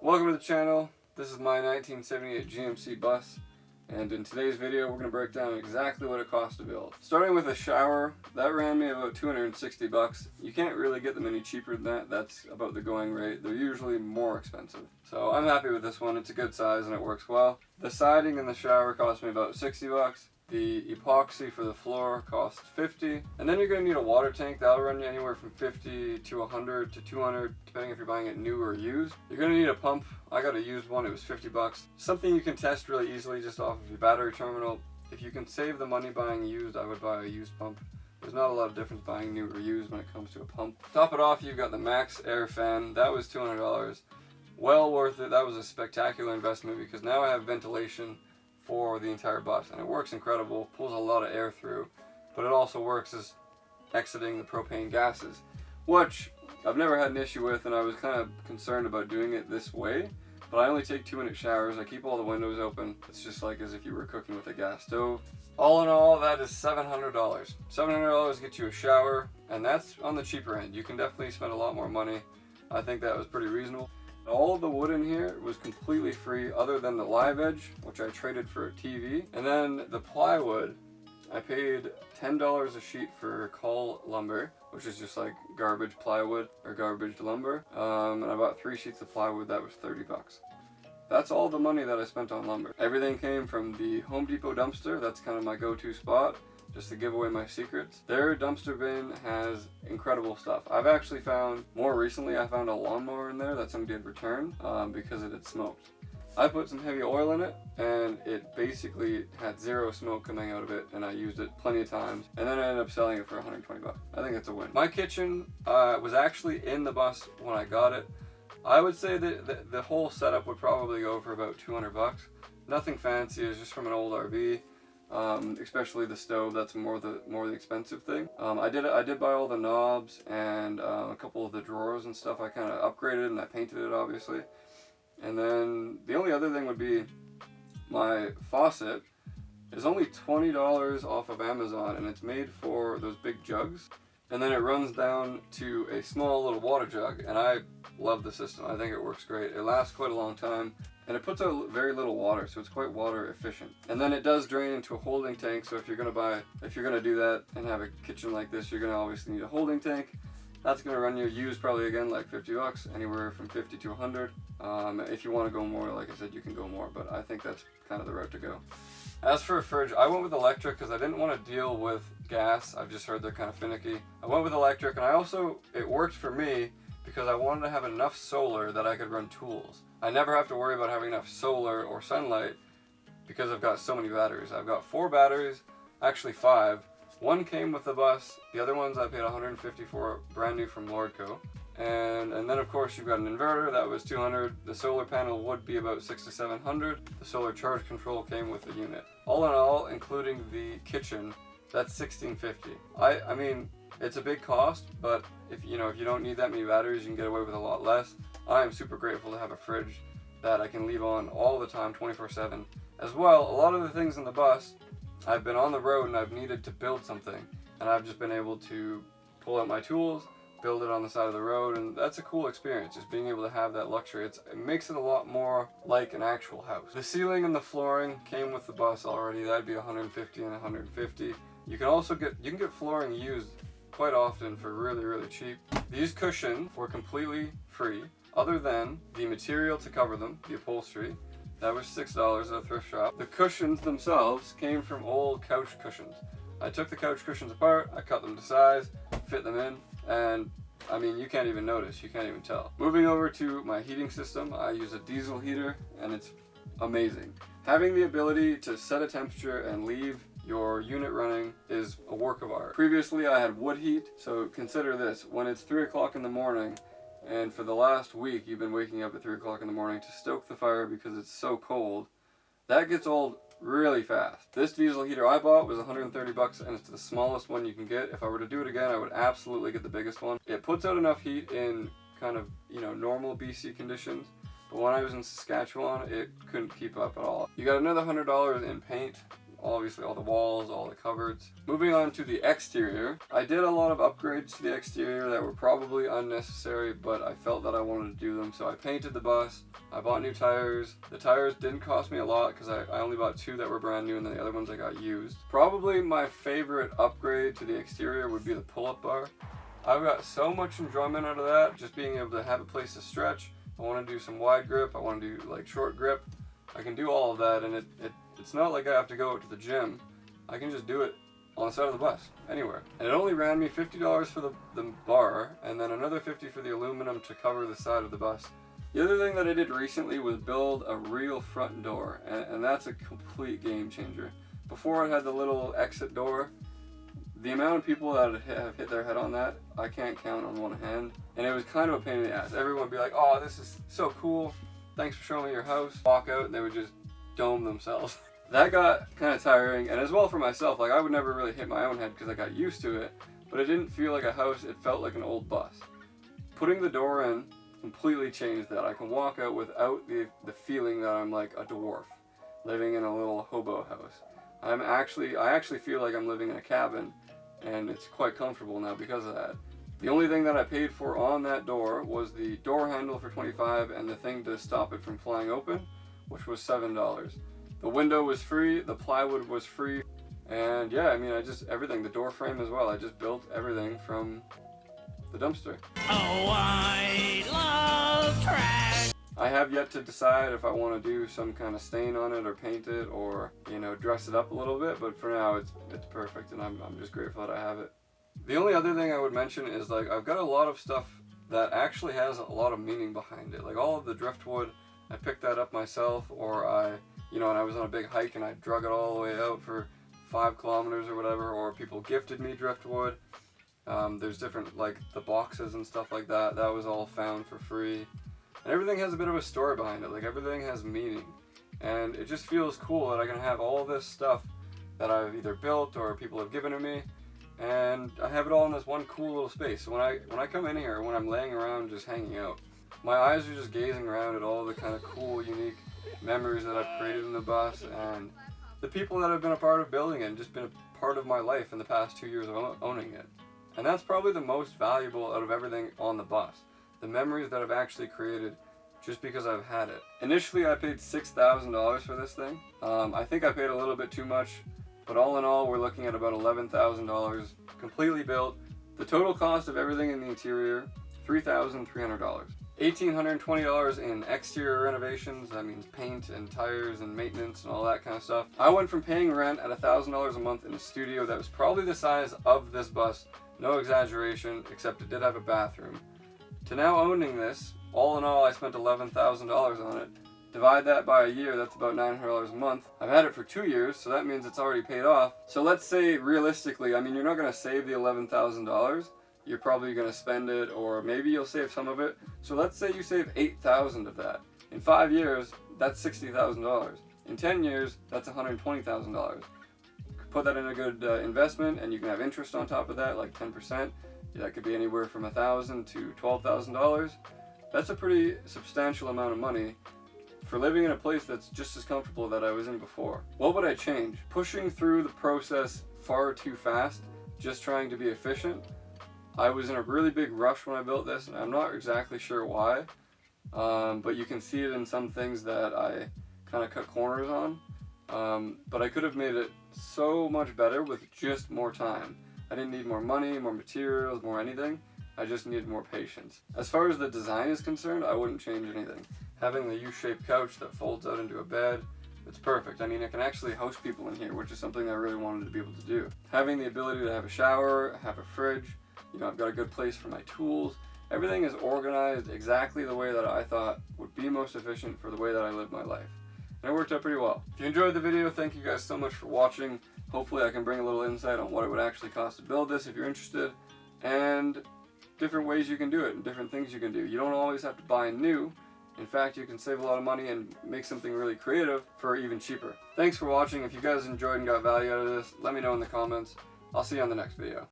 Welcome to the channel. This is my 1978 GMC bus, and in today's video we're going to break down exactly what it costs to build. Starting with a shower, that ran me about 260 bucks. You can't really get them any cheaper than that. That's about the going rate. They're usually more expensive. So I'm happy with this one. It's a good size and it works well. The siding in the shower cost me about 60 bucks. The epoxy for the floor costs 50, and then you're going to need a water tank. That'll run you anywhere from 50 to 100 to 200 depending if you're buying it new or used. You're going to need a pump. I got a used one, it was 50 bucks. Something you can test really easily just off of your battery terminal. If you can save the money buying used, I would buy a used pump. There's not a lot of difference buying new or used when it comes to a pump. Top it off, you've got the Max Air fan. That was $200. Well worth it. That was a spectacular investment because now I have ventilation for the entire bus, and it works incredible, pulls a lot of air through, but it also works as exiting the propane gases, which I've never had an issue with, and I was kind of concerned about doing it this way, but I only take 2-minute showers. I keep all the windows open. It's just like as if you were cooking with a gas stove. All in all, that is $700. $700 gets you a shower, and that's on the cheaper end. You can definitely spend a lot more money. I think that was pretty reasonable. All of the wood in here was completely free other than the live edge, which I traded for a TV. And then the plywood, I paid $10 a sheet for cull lumber, which is just like garbage plywood or garbage lumber. And I bought 3 sheets of plywood, that was 30 bucks. That's all the money that I spent on lumber. Everything came from the Home Depot dumpster. That's kind of my go-to spot, just to give away my secrets. Their dumpster bin has incredible stuff. I've actually found, more recently, I found a lawnmower in there that somebody had returned because it had smoked. I put some heavy oil in it, and it basically had 0 smoke coming out of it, and I used it plenty of times, and then I ended up selling it for 120 bucks. I think it's a win. My kitchen was actually in the bus when I got it. I would say that the whole setup would probably go for about 200 bucks. Nothing fancy, it's just from an old RV. Especially the stove, that's more the expensive thing. I did buy all the knobs and a couple of the drawers and stuff. I kind of upgraded and I painted it, obviously. And then the only other thing would be my faucet is only $20 off of Amazon, and it's made for those big jugs. And then it runs down to a small little water jug, and I love the system. I think it works great. It lasts quite a long time, and it puts out very little water, so it's quite water efficient. And then it does drain into a holding tank, so if you're gonna do that and have a kitchen like this, you're gonna obviously need a holding tank. That's gonna run you used probably again like 50 bucks, anywhere from 50 to 100. If you want to go more, like I said, you can go more, but I think that's kind of the route to go. As for a fridge, I went with electric because I didn't want to deal with gas. I've just heard they're kind of finicky. I went with electric, and it worked for me because I wanted to have enough solar that I could run tools. I never have to worry about having enough solar or sunlight because I've got so many batteries. I've got 4 batteries, actually 5. One came with the bus, the other ones I paid $150 for, brand new from Mirco. And then of course you've got an inverter, that was $200. The solar panel would be about $600 to $700. The solar charge control came with the unit. All in all, including the kitchen, that's $1,650. I mean, it's a big cost, but if you don't need that many batteries, you can get away with a lot less. I am super grateful to have a fridge that I can leave on all the time, 24/7. As well, a lot of the things in the bus, I've been on the road and I've needed to build something, and I've just been able to pull out my tools, build it on the side of the road, and that's a cool experience, just being able to have that luxury. It makes it a lot more like an actual house. The ceiling and the flooring came with the bus already. That'd be $150 and $150. You can also get flooring used quite often for really, really cheap. These cushions were completely free, other than the material to cover them, the upholstery. That was $6 at a thrift shop. The cushions themselves came from old couch cushions. I took the couch cushions apart, I cut them to size, fit them in, and I mean, you can't even notice, you can't even tell. Moving over to my heating system, I use a diesel heater, and it's amazing. Having the ability to set a temperature and leave your unit running is a work of art. Previously I had wood heat, so consider this. When it's 3 o'clock in the morning, and for the last week you've been waking up at 3 o'clock in the morning to stoke the fire because it's so cold, that gets old really fast. This diesel heater I bought was 130 bucks, and it's the smallest one you can get. If I were to do it again, I would absolutely get the biggest one. It puts out enough heat in kind of, normal BC conditions, but when I was in Saskatchewan, it couldn't keep up at all. You got another $100 in paint. obviously all the walls, all the cupboards. Moving on to the exterior, I did a lot of upgrades to the exterior that were probably unnecessary, but I felt that I wanted to do them. So I painted the bus, I bought new tires. The tires didn't cost me a lot because I only bought 2 that were brand new, and then the other ones I got used. Probably my favorite upgrade to the exterior would be the pull-up bar. I've got so much enjoyment out of that, just being able to have a place to stretch. I want to do some wide grip, I want to do like short grip. I can do all of that, and it's not like I have to go to the gym. I can just do it on the side of the bus, anywhere. And it only ran me $50 for the bar, and then another $50 for the aluminum to cover the side of the bus. The other thing that I did recently was build a real front door, and that's a complete game changer. Before I had the little exit door. The amount of people that have hit their head on that, I can't count on one hand. And it was kind of a pain in the ass. Everyone would be like, oh, this is so cool. Thanks for showing me your house. Walk out and they would just dome themselves. That got kind of tiring, and as well for myself. Like, I would never really hit my own head because I got used to it. But it didn't feel like a house, it felt like an old bus. Putting the door in completely changed that. I can walk out without the feeling that I'm like a dwarf living in a little hobo house. I actually feel like I'm living in a cabin, and it's quite comfortable now because of that. The only thing that I paid for on that door was the door handle for $25 and the thing to stop it from flying open, which was $7. The window was free, the plywood was free, and yeah, I mean, everything, the door frame as well, I just built everything from the dumpster. Oh, I love trash! I have yet to decide if I want to do some kind of stain on it or paint it or, you know, dress it up a little bit, but for now it's perfect, and I'm just grateful that I have it. The only other thing I would mention is, like, I've got a lot of stuff that actually has a lot of meaning behind it. Like all of the driftwood, I picked that up myself, or and I was on a big hike and I drug it all the way out for 5 kilometers or whatever, or people gifted me driftwood. There's different, like the boxes and stuff like that. That was all found for free. And everything has a bit of a story behind it. Like, everything has meaning. And it just feels cool that I can have all this stuff that I've either built or people have given to me, and I have it all in this one cool little space. So when I come in here, when I'm laying around just hanging out, my eyes are just gazing around at all the kind of cool, unique memories that I've created in the bus, and the people that have been a part of building it and just been a part of my life in the past 2 years of owning it. And that's probably the most valuable out of everything on the bus. The memories that I've actually created just because I've had it. Initially, I paid $6,000 for this thing. I think I paid a little bit too much, but all in all, we're looking at about $11,000, completely built. The total cost of everything in the interior, $3,300. $1,820 in exterior renovations. That means paint and tires and maintenance and all that kind of stuff. I went from paying rent at $1,000 a month in a studio that was probably the size of this bus, no exaggeration, except it did have a bathroom, to now owning this. All in all, I spent $11,000 on it. Divide that by a year, that's about $900 a month. I've had it for 2 years, so that means it's already paid off. So let's say, realistically, I mean, you're not going to save the $11,000. You're probably going to spend it, or maybe you'll save some of it. So let's say you save $8,000 of that. In 5 years, that's $60,000. In 10 years, that's $120,000. Put that in a good investment, and you can have interest on top of that, like 10%. That could be anywhere from $1,000 to $12,000. That's a pretty substantial amount of money for living in a place that's just as comfortable that I was in before. What would I change? Pushing through the process far too fast, just trying to be efficient. I was in a really big rush when I built this, and I'm not exactly sure why, but you can see it in some things that I kind of cut corners on. But I could have made it so much better with just more time. I didn't need more money, more materials, more anything. I just needed more patience. As far as the design is concerned, I wouldn't change anything. Having the U-shaped couch that folds out into a bed, it's perfect. I mean, I can actually host people in here, which is something I really wanted to be able to do. Having the ability to have a shower, have a fridge, I've got a good place for my tools. Everything is organized exactly the way that I thought would be most efficient for the way that I live my life. And it worked out pretty well. If you enjoyed the video, thank you guys so much for watching. Hopefully I can bring a little insight on what it would actually cost to build this if you're interested, and different ways you can do it and different things you can do. You don't always have to buy new. In fact, you can save a lot of money and make something really creative for even cheaper. Thanks for watching. If you guys enjoyed and got value out of this, let me know in the comments. I'll see you on the next video.